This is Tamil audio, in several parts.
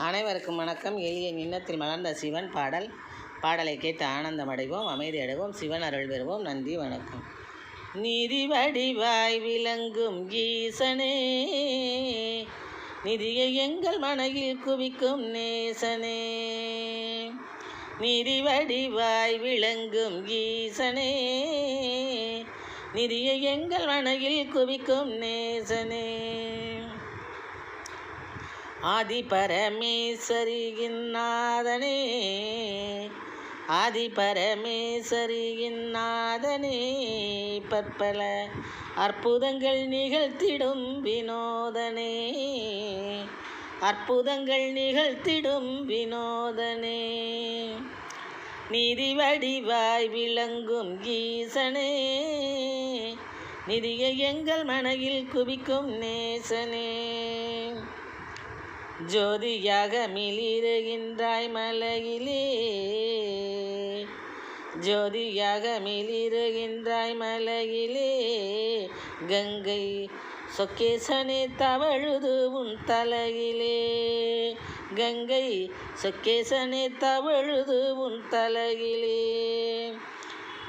அனைவருக்கும் வணக்கம். எளிய நின்னத்தில் மலர்ந்த சிவன் பாடலை கேட்டு ஆனந்தம் அடைவோம், அமைதி அடைவோம், சிவன் அருள் பெறுவோம். நன்றி, வணக்கம். நிதி வடிவாய் விளங்கும் ஈசனே, நிதியை எங்கள் மனையில் குவிக்கும் நேசனே. நிதி வடிவாய் விளங்கும் ஈசனே, நிதியை எங்கள் மனையில் குவிக்கும் நேசனே. ஆதி பரமேஸ்வரியின் நாதனே, ஆதி பரமேஸ்வரியின் நாதனே, பற்பல அற்புதங்கள் நிகழ்த்திடும் வினோதனே, அற்புதங்கள் நிகழ்த்திடும் வினோதனே. நிதி வடிவாய் விளங்கும் ஈசனே, நிதியை எங்கள் மனையில் குவிக்கும் நேசனே. ஜோதியாக மிளிருகின்றாய் மலையிலே, ஜோதியாக மிளிருகின்றாய் மலையிலே, கங்கை சொக்கேசனே தவழுது உன் தலையிலே, கங்கை சொக்கேசனே தவழுது உன் தலையிலே.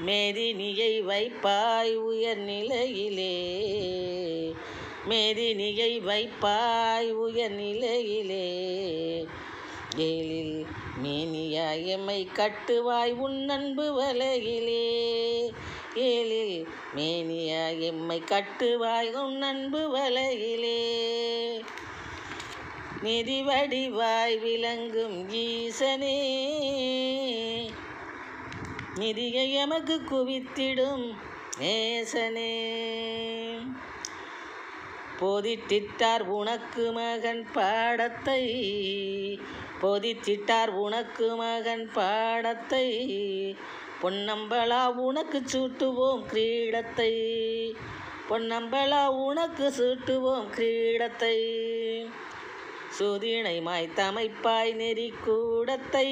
மேதினியை வைப்பாய் உயர்நிலையிலே, மேதினியை வைப்பாய் உயர்நிலையிலே, ஏழில் மேனியாய் எம்மை கட்டுவாய் உன் அன்பு வலையிலே, ஏழில் மேனியாய் எம்மை கட்டுவாய் உன் அன்பு வலையிலே. நிதி வடிவாய் விளங்கும் ஈசனே, நிதியை எமக்கு குவித்திடும் நேசனே. போதித்திட்டார் உனக்கு மகன் பாடத்தை, போதித்திட்டார் உனக்கு மகன் பாடத்தை, பொன்னம்பலா உனக்கு சூட்டுவோம் கிரீடத்தை, பொன்னம்பலா உனக்கு சூட்டுவோம் கிரீடத்தை. சூதினை மாய்த்தமைப்பாய் நெறி கூடத்தை,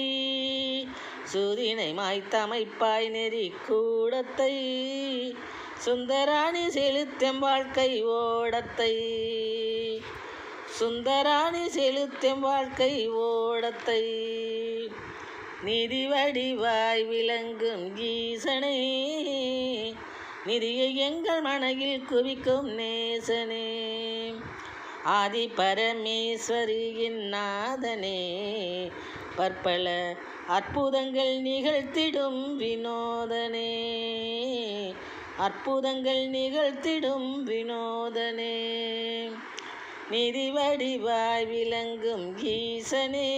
சூதினை மாய்த்தமைப்பாய் நெறி கூடத்தை, சுந்தராணி செலுத்தம் வாழ்க்கை ஓடத்தை, சுந்தராணி செலுத்தம் வாழ்க்கை ஓடத்தை. நிதி வடிவாய் விளங்கும் ஈசனே, நிதியை எங்கள் மனையில் குவிக்கும் நேசனே. ஆதி பரமேஸ்வரியின் நாதனே, பற்பல அற்புதங்கள் நிகழ்த்திடும் வினோதனே, அற்புதங்கள் நிகழ்த்திடும் வினோதனே. நிதி வடிவாய் விளங்கும் ஈசனே,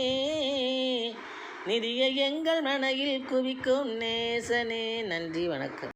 நிதியை எங்கள் மனையில் குவிக்கும் நேசனே. நன்றி, வணக்கம்.